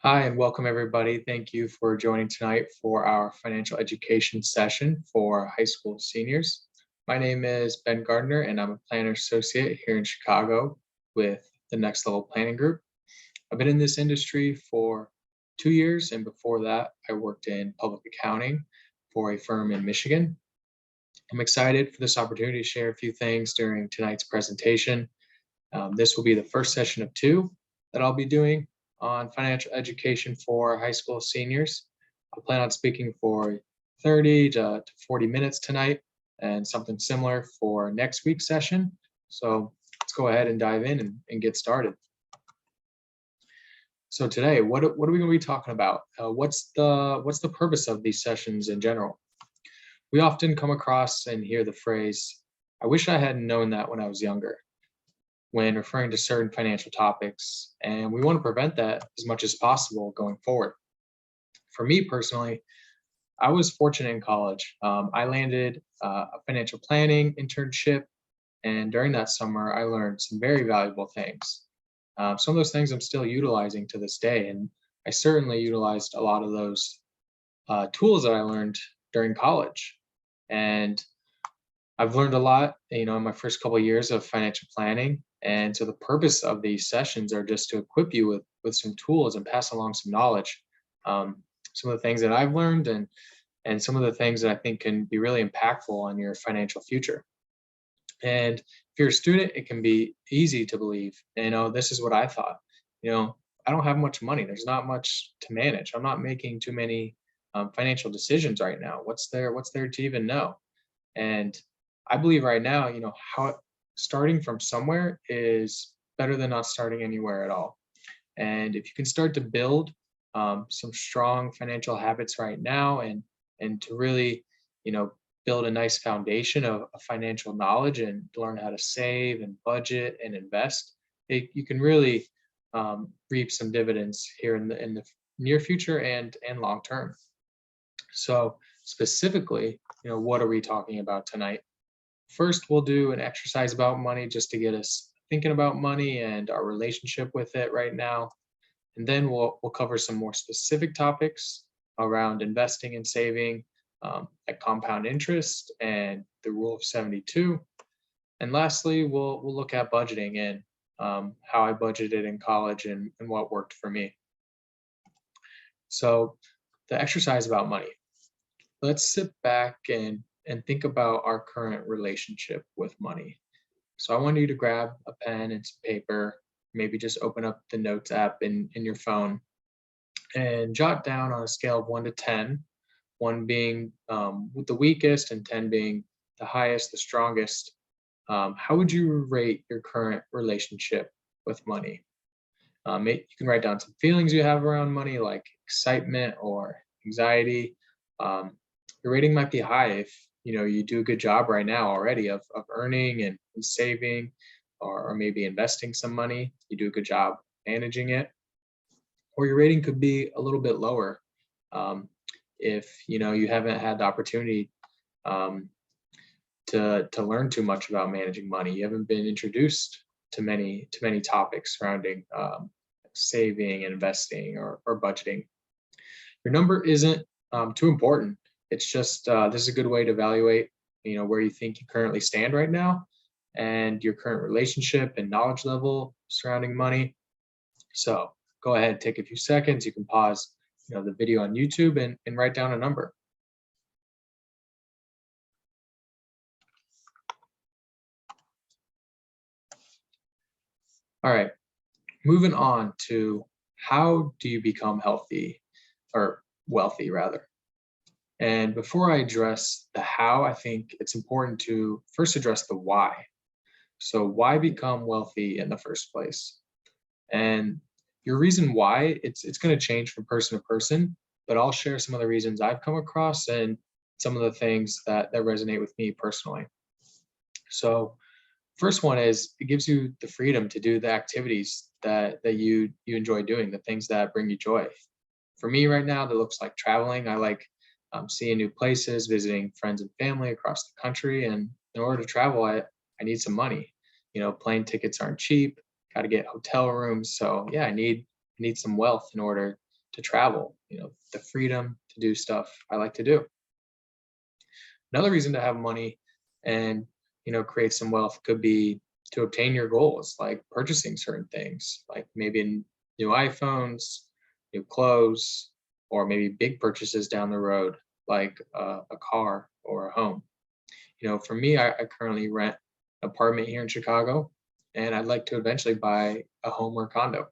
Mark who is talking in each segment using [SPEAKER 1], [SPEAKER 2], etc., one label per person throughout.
[SPEAKER 1] Hi, and welcome everybody. Thank you for joining tonight for our financial education session for high school seniors. My name is Ben Gardner, and I'm a planner associate here in Chicago with the Next Level Planning Group. I've been in this industry for 2 years, and before that, I worked in public accounting for a firm in Michigan. I'm excited for this opportunity to share a few things during tonight's presentation. This will be the first session of two that I'll be doing on financial education for high school seniors. I plan on speaking for 30 to 40 minutes tonight and something similar for next week's session. So let's go ahead and dive in and get started. So today, what are we going to be talking about? What's the purpose of these sessions in general? We often come across and hear the phrase, "I wish I had known that when I was younger," when referring to certain financial topics, and we want to prevent that as much as possible going forward. For me personally, I was fortunate in college. I landed a financial planning internship, and during that summer, I learned some very valuable things. Some of those things I'm still utilizing to this day, and I certainly utilized a lot of those tools that I learned during college. And I've learned a lot, in my first couple of years of financial planning. And so the purpose of these sessions are just to equip you with some tools and pass along some knowledge. Some of the things that I've learned and some of the things that I think can be really impactful on your financial future. And if you're a student, it can be easy to believe, this is what I thought. I don't have much money. There's not much to manage. I'm not making too many financial decisions right now. What's there to even know? And I believe right now, how starting from somewhere is better than not starting anywhere at all. And if you can start to build some strong financial habits right now, and to really, build a nice foundation of financial knowledge and learn how to save and budget and invest, you can really reap some dividends here in the near future and long term. So specifically, what are we talking about tonight? First, we'll do an exercise about money just to get us thinking about money and our relationship with it right now. And then we'll cover some more specific topics around investing and saving, like compound interest and the rule of 72. And lastly, we'll look at budgeting and how I budgeted in college and what worked for me. So the exercise about money. Let's sit back and think about our current relationship with money. So I want you to grab a pen and some paper, maybe just open up the notes app in your phone and jot down on a scale of 1 to 10, 1 being the weakest and 10 being the highest, the strongest. How would you rate your current relationship with money? You can write down some feelings you have around money, like excitement or anxiety. Your rating might be high if you do a good job right now already of earning and saving, or maybe investing some money. You do a good job managing it. Or your rating could be a little bit lower if you haven't had the opportunity um, to learn too much about managing money. You haven't been introduced to many topics surrounding saving, investing, or budgeting. Your number isn't too important. It's just this is a good way to evaluate, where you think you currently stand right now, and your current relationship and knowledge level surrounding money. So go ahead, take a few seconds. You can pause, the video on YouTube and write down a number. All right, moving on to how do you become healthy or wealthy rather. And before I address the how, I think it's important to first address the why. So, why become wealthy in the first place? And your reason why, it's going to change from person to person, but I'll share some of the reasons I've come across and some of the things that resonate with me personally. So, first one is it gives you the freedom to do the activities that you enjoy doing, the things that bring you joy. For me right now, that looks like traveling. I like seeing new places, visiting friends and family across the country. And in order to travel, I need some money. Plane tickets aren't cheap. Got to get hotel rooms. So yeah, I need some wealth in order to travel, the freedom to do stuff I like to do. Another reason to have money and create some wealth could be to obtain your goals, like purchasing certain things, like maybe new iPhones, new clothes, or maybe big purchases down the road, like a car or a home. For me, I currently rent an apartment here in Chicago, and I'd like to eventually buy a home or condo.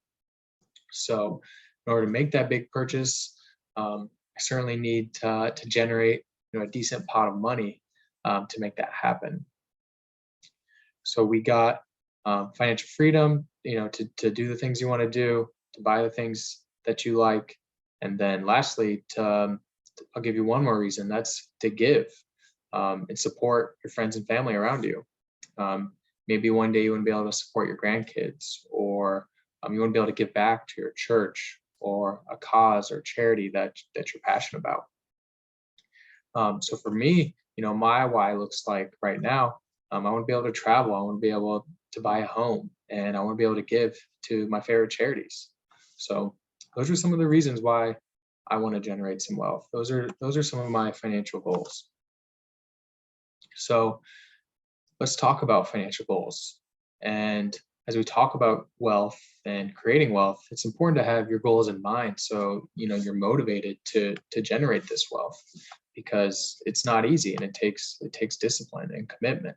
[SPEAKER 1] So, in order to make that big purchase, I certainly need to generate a decent pot of money to make that happen. So we got financial freedom, to do the things you want to do, to buy the things that you like, and then lastly, I'll give you one more reason. That's to give and support your friends and family around you. Um, Maybe one day you want to be able to support your grandkids, or you want to be able to give back to your church or a cause or charity that you're passionate about. So for me, my why looks like right now, I want to be able to travel. I want to be able to buy a home, and I want to be able to give to my favorite charities. So those are some of the reasons why I want to generate some wealth. Those are some of my financial goals. So let's talk about financial goals. And as we talk about wealth and creating wealth, it's important to have your goals in mind. So, you're motivated to generate this wealth, because it's not easy, and it takes discipline and commitment.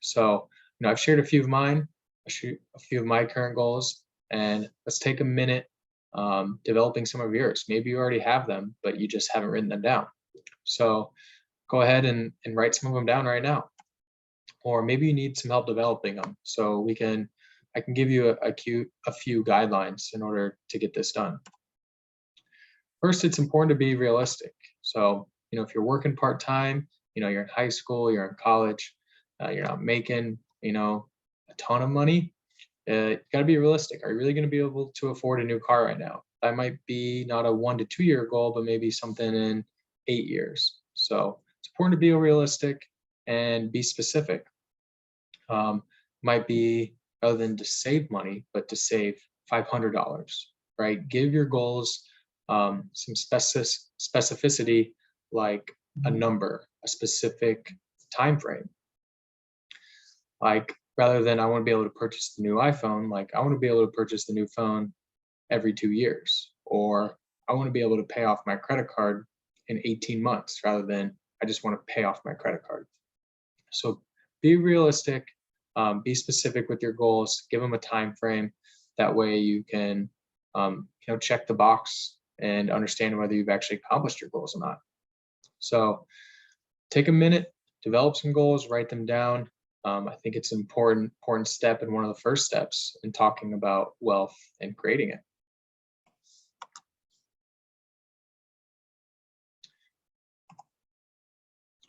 [SPEAKER 1] So, I've shared a few of mine, a few of my current goals, and let's take a minute developing some of yours. Maybe you already have them, but you just haven't written them down. So go ahead and write some of them down right now. Or maybe you need some help developing them. So I can give you a few guidelines in order to get this done. First, it's important to be realistic. So, if you're working part-time, you're in high school, you're in college, you're not making, a ton of money, you got to be realistic. Are you really going to be able to afford a new car right now? That might be not a 1 to 2 year goal, but maybe something in 8 years. So it's important to be realistic and be specific. Might be, rather than to save money, but to save $500, right? Give your goals some specificity, like a number, a specific time frame. Like, rather than I want to be able to purchase the new iPhone, like I want to be able to purchase the new phone every 2 years, or I want to be able to pay off my credit card in 18 months, rather than I just want to pay off my credit card. So be realistic, be specific with your goals, give them a time frame. That way you can, check the box and understand whether you've actually accomplished your goals or not. So take a minute, develop some goals, write them down. I think it's an important step, and one of the first steps in talking about wealth and creating it.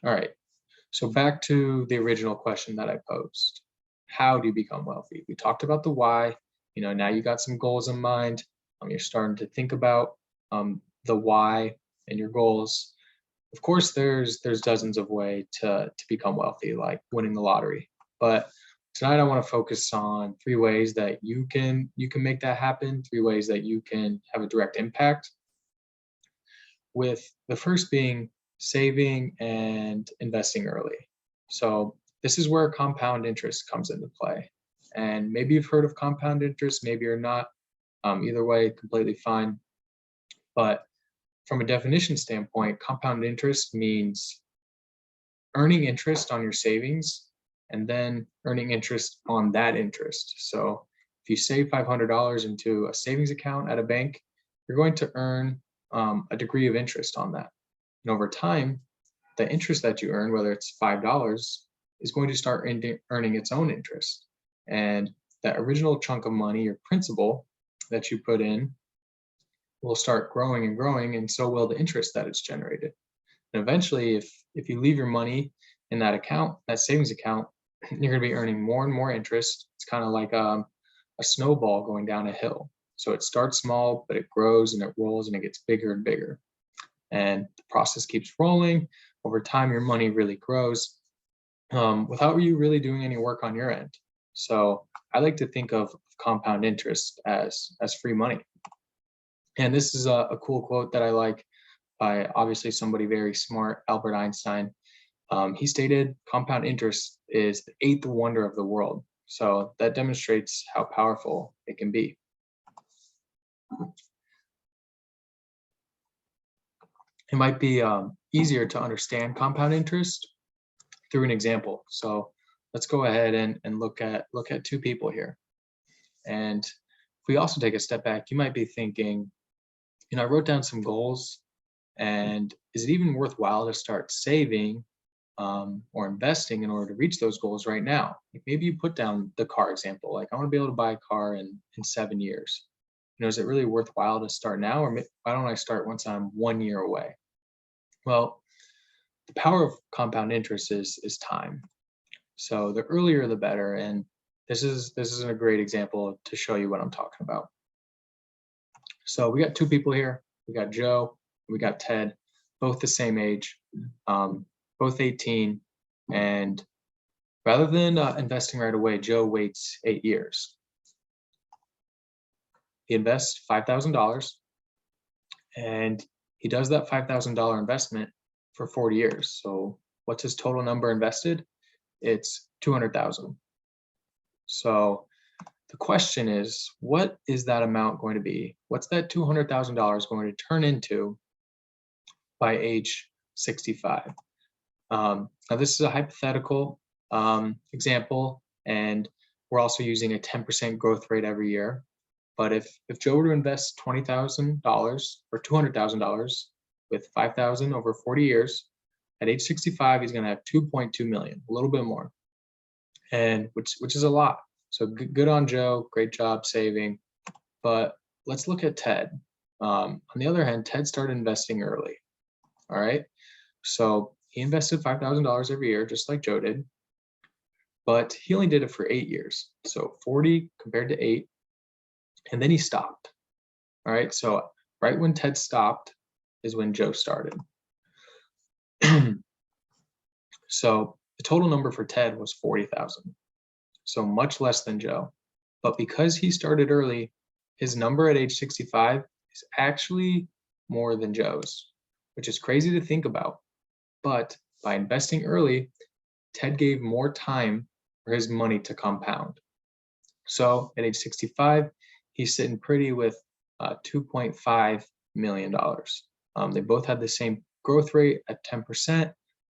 [SPEAKER 1] All right. So back to the original question that I posed. How do you become wealthy? We talked about the why. Now you got some goals in mind. You're starting to think about the why and your goals. Of course, there's dozens of ways to become wealthy, like winning the lottery. But tonight I want to focus on 3 ways that you can make that happen, 3 ways that you can have a direct impact. With the first being saving and investing early. So this is where compound interest comes into play. And maybe you've heard of compound interest, maybe you're not. Either way, completely fine. But from a definition standpoint, compound interest means earning interest on your savings and then earning interest on that interest. So if you save $500 into a savings account at a bank, you're going to earn a degree of interest on that. And over time, the interest that you earn, whether it's $5, is going to start earning its own interest. And that original chunk of money, your principal that you put in, will start growing and growing, and so will the interest that it's generated. And eventually, if you leave your money in that account, that savings account, you're going to be earning more and more interest. It's kind of like a snowball going down a hill. So it starts small, but it grows and it rolls and it gets bigger and bigger. And the process keeps rolling. Over time, your money really grows without you really doing any work on your end. So I like to think of compound interest as free money. And this is a cool quote that I like by obviously somebody very smart, Albert Einstein. He stated, "Compound interest is the eighth wonder of the world." So that demonstrates how powerful it can be. It might be easier to understand compound interest through an example. So let's go ahead and look at two people here. And if we also take a step back, you might be thinking, I wrote down some goals, and is it even worthwhile to start saving or investing in order to reach those goals right now? Like maybe you put down the car example, like I want to be able to buy a car in 7 years. Is it really worthwhile to start now, or why don't I start once I'm 1 year away? Well, the power of compound interest is time. So the earlier the better, and this is a great example to show you what I'm talking about. So we got two people here. We got Joe, we got Ted, both the same age, both 18. And rather than investing right away, Joe waits 8 years. He invests $5,000, and he does that $5,000 investment for 40 years. So what's his total number invested? It's 200,000. So the question is, what is that amount going to be? What's that $200,000 going to turn into by age 65? Now, this is a hypothetical example, and we're also using a 10% growth rate every year. But if Joe were to invest $20,000 or $200,000 with 5,000 over 40 years, at age 65, he's going to have 2.2 million, a little bit more, and which is a lot. So good on Joe, great job saving. But let's look at Ted. On the other hand, Ted started investing early. All right, so he invested $5,000 every year, just like Joe did, but he only did it for 8 years. So 40 compared to 8, and then he stopped. All right, so right when Ted stopped is when Joe started. So the total number for Ted was 40,000, so much less than Joe. But because he started early, his number at age 65 is actually more than Joe's, which is crazy to think about. But by investing early, Ted gave more time for his money to compound. So at age 65, he's sitting pretty with $2.5 million. They both had the same growth rate at 10%,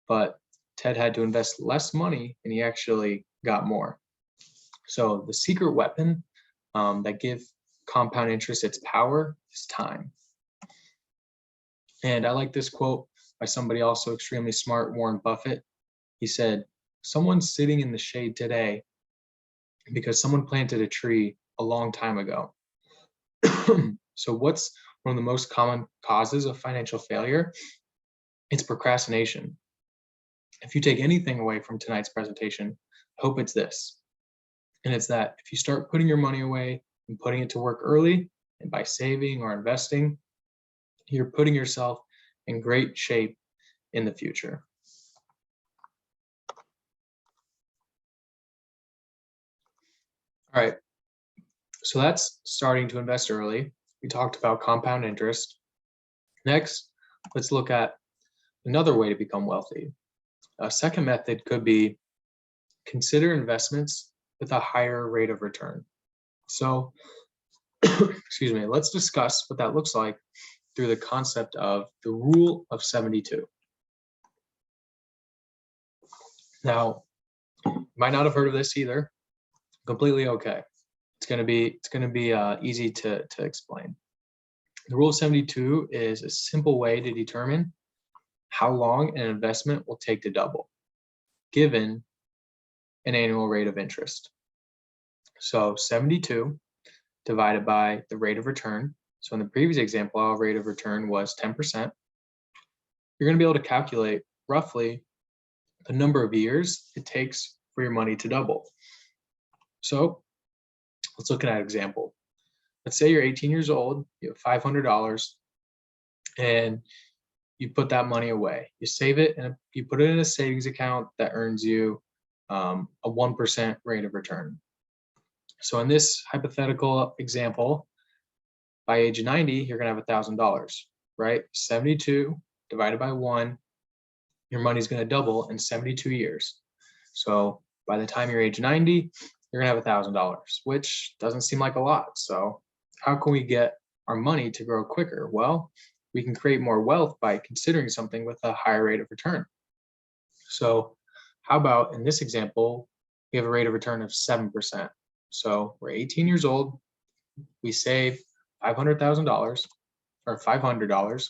[SPEAKER 1] but Ted had to invest less money and he actually got more. So the secret weapon that gives compound interest its power is time. And I like this quote by somebody also extremely smart, Warren Buffett. He said, "Someone's sitting in the shade today because someone planted a tree a long time ago." So what's one of the most common causes of financial failure? It's procrastination. If you take anything away from tonight's presentation, I hope it's this. And it's that if you start putting your money away and putting it to work early, and by saving or investing, you're putting yourself in great shape in the future. All right, so that's starting to invest early. We talked about compound interest. Next, let's look at another way to become wealthy. A second method could be consider investments with a higher rate of return. So, excuse me, let's discuss what that looks like through the concept of the rule of 72. Now, you might not have heard of this either. Completely okay. It's going to be easy to explain. The rule of 72 is a simple way to determine how long an investment will take to double, given an annual rate of interest. So 72 divided by the rate of return. So in the previous example, our rate of return was 10%. You're going to be able to calculate roughly the number of years it takes for your money to double. So let's look at an example. Let's say you're 18 years old, you have $500, and you put that money away. You save it and you put it in a savings account that earns you a 1% rate of return. So in this hypothetical example, By age 90, you're going to have $1,000, right? 72 divided by 1, your money's going to double in 72 years. So by the time you're age 90, you're going to have $1,000, which doesn't seem like a lot. So how can we get our money to grow quicker? Well, we can create more wealth by considering something with a higher rate of return. So how about in this example, we have a rate of return of 7%. So we're 18 years old, we save $500,000 or $500.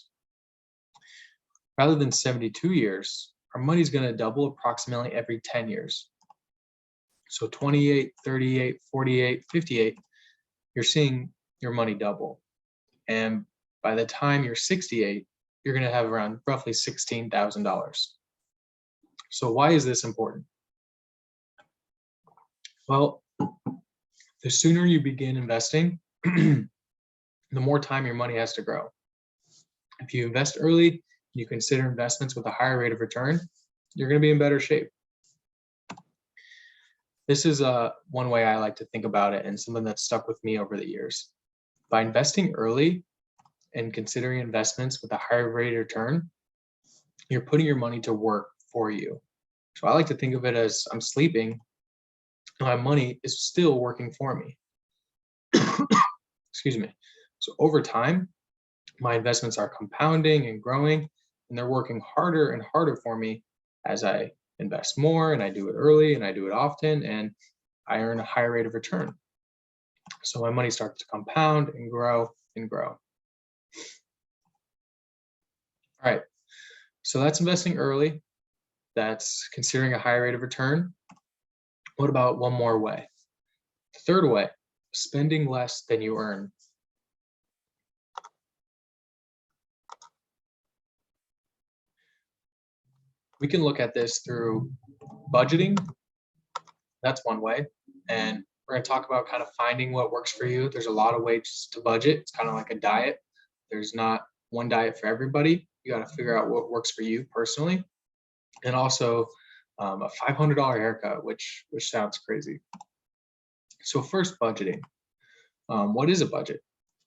[SPEAKER 1] Rather than 72 years, our money's going to double approximately every 10 years. So 28, 38, 48, 58, you're seeing your money double. And by the time you're 68, you're going to have around roughly $16,000. So why is this important? Well, the sooner you begin investing, the more time your money has to grow. If you invest early, you consider investments with a higher rate of return, you're going to be in better shape. This is one way I like to think about it and something that's stuck with me over the years. By investing early and considering investments with a higher rate of return, you're putting your money to work for you. So I like to think of it as I'm sleeping, and my money is still working for me. Excuse me. So over time, my investments are compounding and growing, and they're working harder and harder for me as I invest more, and I do it early and I do it often, and I earn a higher rate of return. So my money starts to compound and grow and grow. All right, so that's investing early. That's considering a higher rate of return. What about one more way? The third way, spending less than you earn. We can look at this through budgeting. That's one way. And we're going to talk about kind of finding what works for you. There's a lot of ways to budget. It's kind of like a diet. There's not one diet for everybody. You got to figure out what works for you personally. And also a $500 haircut, which sounds crazy. So first, budgeting. What is a budget?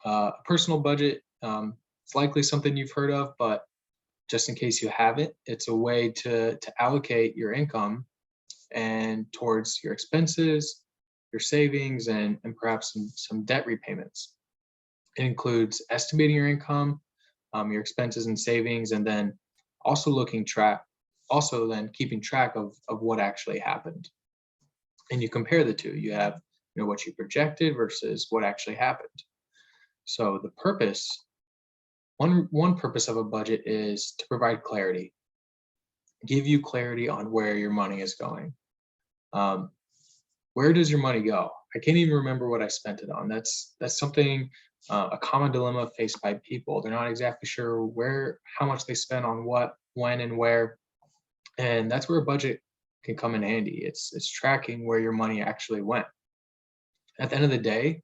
[SPEAKER 1] A personal budget, it's likely something you've heard of, but just in case you haven't, it's a way to allocate your income and towards your expenses, your savings, and perhaps some debt repayments. It includes estimating your income, your expenses and savings, and then also keeping track of what actually happened. And you compare the two. You have what you projected versus what actually happened. So the purpose, one purpose of a budget is to provide clarity, give you clarity on where your money is going. Where does your money go? I can't even remember what I spent it on. That's something, a common dilemma faced by people. They're not exactly sure how much they spend on what, when, and where. And that's where a budget can come in handy. It's tracking where your money actually went. At the end of the day,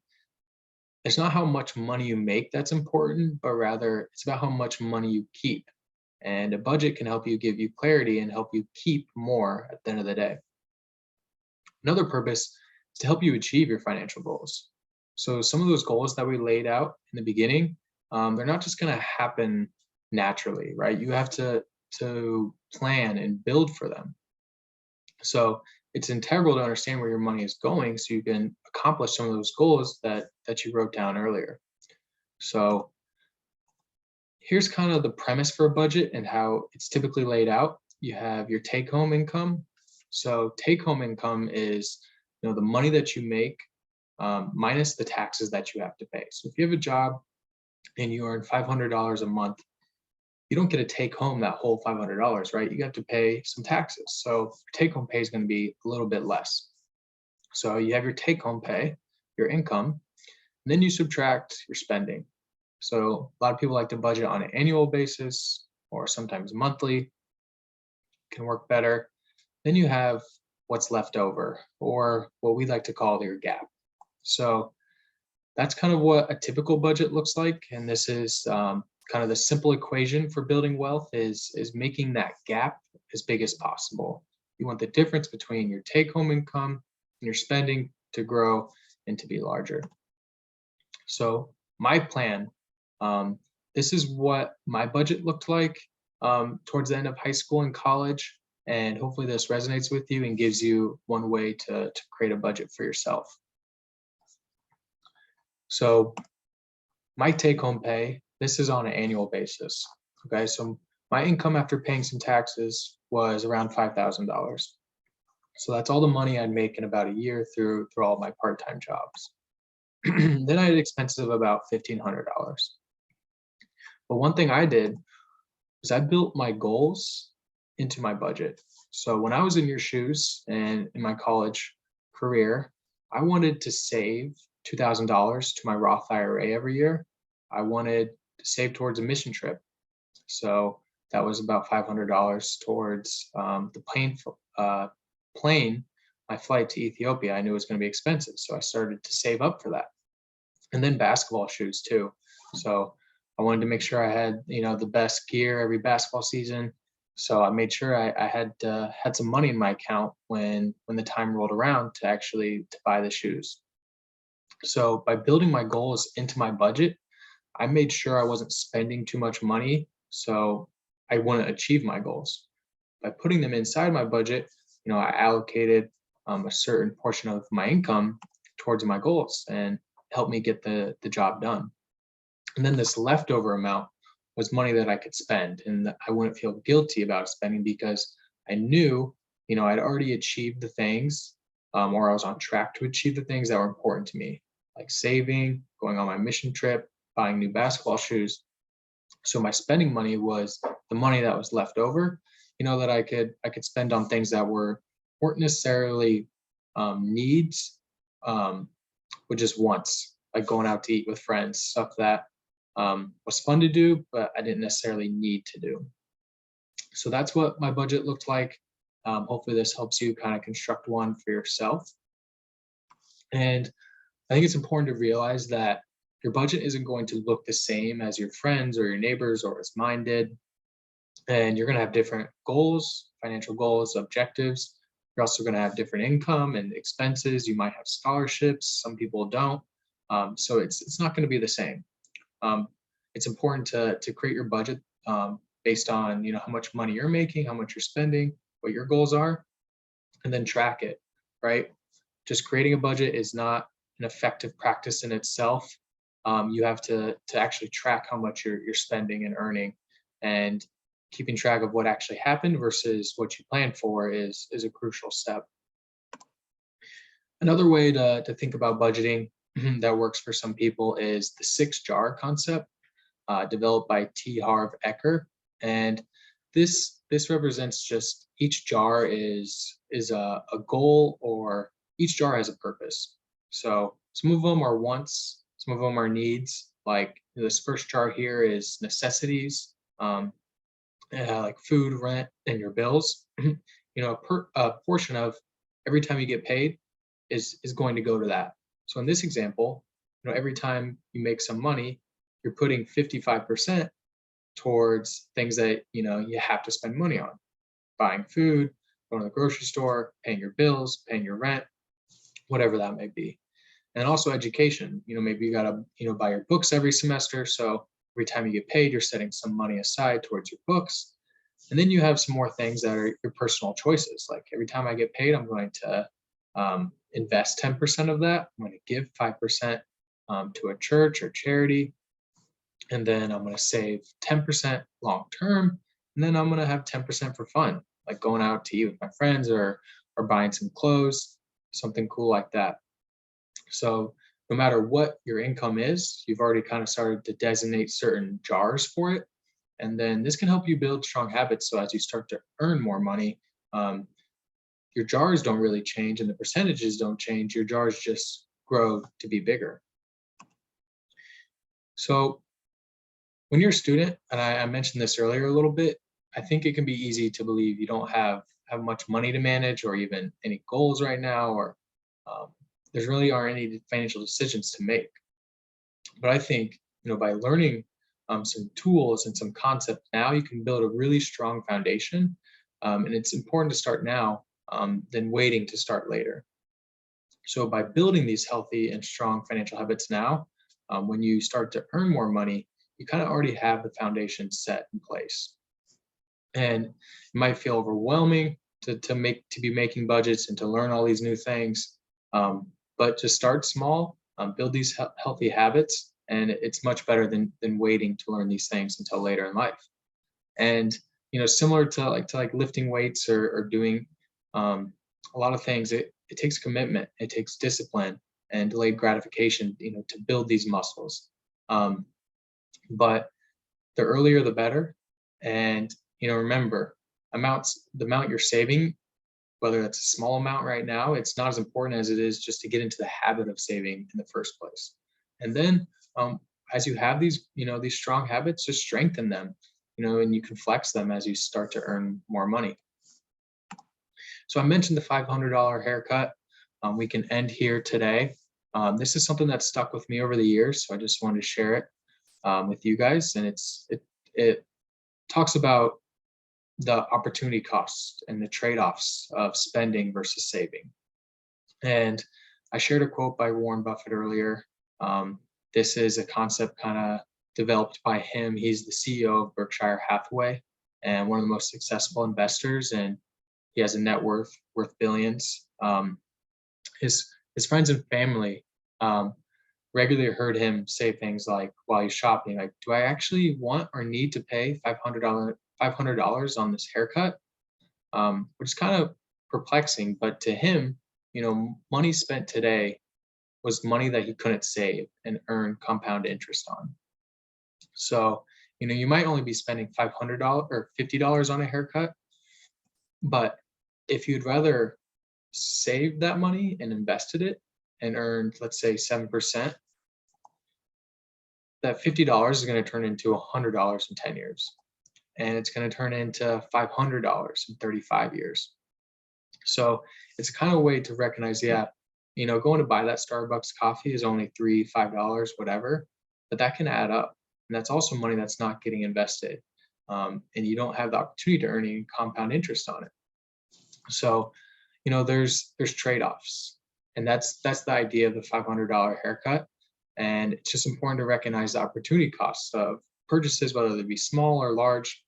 [SPEAKER 1] it's not how much money you make that's important, but rather it's about how much money you keep. And a budget can help you give you clarity and help you keep more at the end of the day. Another purpose is to help you achieve your financial goals. So some of those goals that we laid out in the beginning, they're not just going to happen naturally, right? You have to plan and build for them. So it's integral to understand where your money is going so you can accomplish some of those goals that you wrote down earlier. So here's kind of the premise for a budget and how it's typically laid out. You have your take-home income. So take-home income is the money that you make minus the taxes that you have to pay. So if you have a job and you earn $500 a month, you don't get to take home that whole $500, right? You have to pay some taxes. So your take-home pay is going to be a little bit less. So you have your take-home pay, your income, and then you subtract your spending. So a lot of people like to budget on an annual basis or sometimes monthly. Can work better. Then you have what's left over, or what we like to call your gap. So that's kind of what a typical budget looks like. And this is kind of the simple equation for building wealth is making that gap as big as possible. You want the difference between your take-home income and your spending to grow and to be larger. So my plan. Um, this is what my budget looked like towards the end of high school and college. And hopefully this resonates with you and gives you one way to create a budget for yourself. So my take-home pay, this is on an annual basis. Okay, so my income after paying some taxes was around $5,000. So that's all the money I'd make in about a year through all my part-time jobs. Then I had expenses of about $1,500. But one thing I did was I built my goals into my budget. So when I was in your shoes and in my college career, I wanted to save $2,000 to my Roth IRA every year. I wanted to save towards a mission trip. So that was about $500 towards the plane, my flight to Ethiopia. I knew it was going to be expensive, so I started to save up for that. And then basketball shoes too. So I wanted to make sure I had, the best gear every basketball season. So I made sure I had some money in my account when the time rolled around to actually to buy the shoes. So by building my goals into my budget, I made sure I wasn't spending too much money, so I wouldn't achieve my goals. By putting them inside my budget, I allocated a certain portion of my income towards my goals and helped me get the job done. And then this leftover amount was money that I could spend, and I wouldn't feel guilty about spending because I knew, I'd already achieved the things, or I was on track to achieve the things that were important to me, like saving, going on my mission trip, buying new basketball shoes. So my spending money was the money that was left over, that I could spend on things that weren't necessarily needs, but just wants, like going out to eat with friends, stuff that was fun to do, but I didn't necessarily need to do. So that's what my budget looked like. Hopefully this helps you kind of construct one for yourself. And I think it's important to realize that your budget isn't going to look the same as your friends or your neighbors or as mine did. And you're going to have different goals, financial goals, objectives. You're also going to have different income and expenses. You might have scholarships. Some people don't. So it's not going to be the same. It's important to create your budget based on how much money you're making, how much you're spending, what your goals are, and then track it. Right? Just creating a budget is not an effective practice in itself. You have to actually track how much you're spending and earning, and keeping track of what actually happened versus what you planned for is a crucial step. Another way to think about budgeting that works for some people is the 6-jar concept, developed by T. Harv Eker. And this represents just each jar is a goal, or each jar has a purpose. So some of them are wants, some of them are needs. Like this first jar here is necessities, like food, rent, and your bills. A portion of every time you get paid is going to go to that. So in this example, every time you make some money, you're putting 55% towards things that you have to spend money on: buying food, going to the grocery store, paying your bills, paying your rent, whatever that may be. And also education. Maybe you gotta buy your books every semester, so every time you get paid, you're setting some money aside towards your books. And then you have some more things that are your personal choices. Like every time I get paid, I'm going to invest 10% of that. I'm going to give 5% to a church or charity. And then I'm going to save 10% long term. And then I'm going to have 10% for fun, like going out to eat with my friends or buying some clothes, something cool like that. So no matter what your income is, you've already kind of started to designate certain jars for it. And then this can help you build strong habits. So as you start to earn more money, your jars don't really change and the percentages don't change. Your jars just grow to be bigger. So when you're a student, and I mentioned this earlier a little bit, I think it can be easy to believe you don't have much money to manage or even any goals right now, or there really aren't any financial decisions to make. But I think, by learning some tools and some concepts now, you can build a really strong foundation. And it's important to start now than waiting to start later. So by building these healthy and strong financial habits now, when you start to earn more money, you kind of already have the foundation set in place. And it might feel overwhelming to be making budgets and to learn all these new things. But to start small, build these healthy habits, and it's much better than waiting to learn these things until later in life. And similar to like lifting weights or doing a lot of things, it takes commitment, it takes discipline and delayed gratification, to build these muscles. Um, but the earlier the better. And remember, the amount you're saving, whether it's a small amount right now, it's not as important as it is just to get into the habit of saving in the first place. And then as you have these strong habits, just strengthen them, and you can flex them as you start to earn more money. So I mentioned the $500 haircut. We can end here today. This is something that stuck with me over the years, so I just wanted to share it with you guys. And it talks about the opportunity costs and the trade-offs of spending versus saving. And I shared a quote by Warren Buffett earlier. This is a concept kind of developed by him. He's the CEO of Berkshire Hathaway and one of the most successful investors, and he has a net worth billions. His friends and family regularly heard him say things like, while he's shopping, like, "Do I actually want or need to pay $500 on this haircut?" Which is kind of perplexing, but to him, money spent today was money that he couldn't save and earn compound interest on. So, you might only be spending $500 or $50 on a haircut, but if you'd rather save that money and invested it and earned, let's say, 7%, that $50 is going to turn into $100 in 10 years. And it's going to turn into $500 in 35 years. So it's kind of a way to recognize, yeah, going to buy that Starbucks coffee is only $3, $5, whatever, but that can add up. And that's also money that's not getting invested. And you don't have the opportunity to earn any compound interest on it. So, there's trade-offs. And that's the idea of the $500 haircut. And it's just important to recognize the opportunity costs of purchases, whether they be small or large.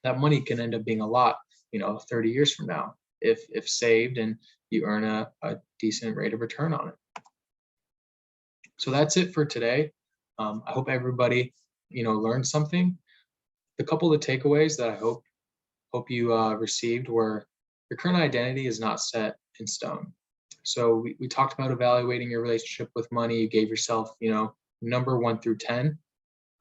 [SPEAKER 1] That money can end up being a lot, 30 years from now, if saved and you earn a decent rate of return on it. So that's it for today. I hope everybody, learned something. The couple of the takeaways that I hope you received were: your current identity is not set in stone. So we talked about evaluating your relationship with money. You gave yourself, number 1 through 10.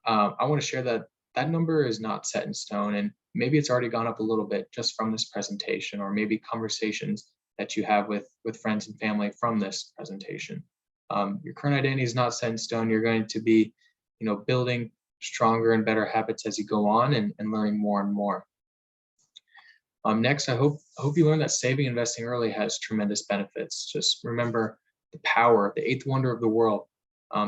[SPEAKER 1] I want to share that number is not set in stone, and maybe it's already gone up a little bit just from this presentation, or maybe conversations that you have with friends and family from this presentation. Your current identity is not set in stone. You're going to be, building stronger and better habits as you go on and learning more and more. Next, I hope you learned that saving and investing early has tremendous benefits. Just remember the power, the eighth wonder of the world,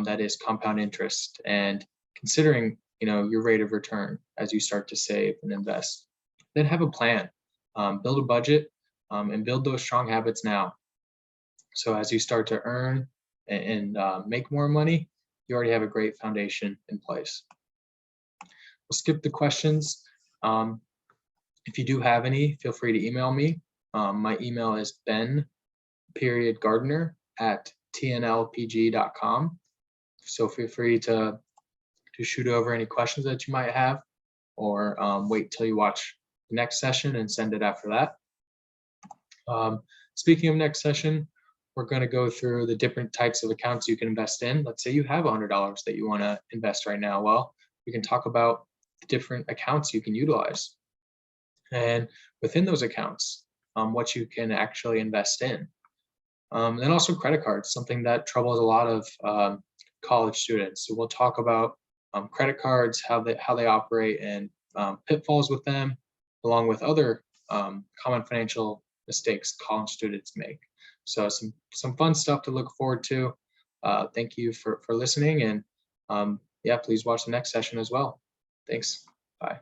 [SPEAKER 1] that is compound interest, and considering your rate of return as you start to save and invest. Then have a plan, build a budget, and build those strong habits now. So as you start to earn and make more money, you already have a great foundation in place. We'll skip the questions. If you do have any, feel free to email me. My email is ben.gardner@tnlpg.com. So feel free to shoot over any questions that you might have, or wait till you watch the next session and send it after that. Speaking of next session, we're going to go through the different types of accounts you can invest in. Let's say you have $100 that you want to invest right now. Well, we can talk about the different accounts you can utilize, and within those accounts, what you can actually invest in. And also credit cards, something that troubles a lot of college students. So we'll talk about credit cards, how they operate, and pitfalls with them, along with other common financial mistakes college students make. So some fun stuff to look forward to. Thank you for listening, and yeah, please watch the next session as well. Thanks. Bye.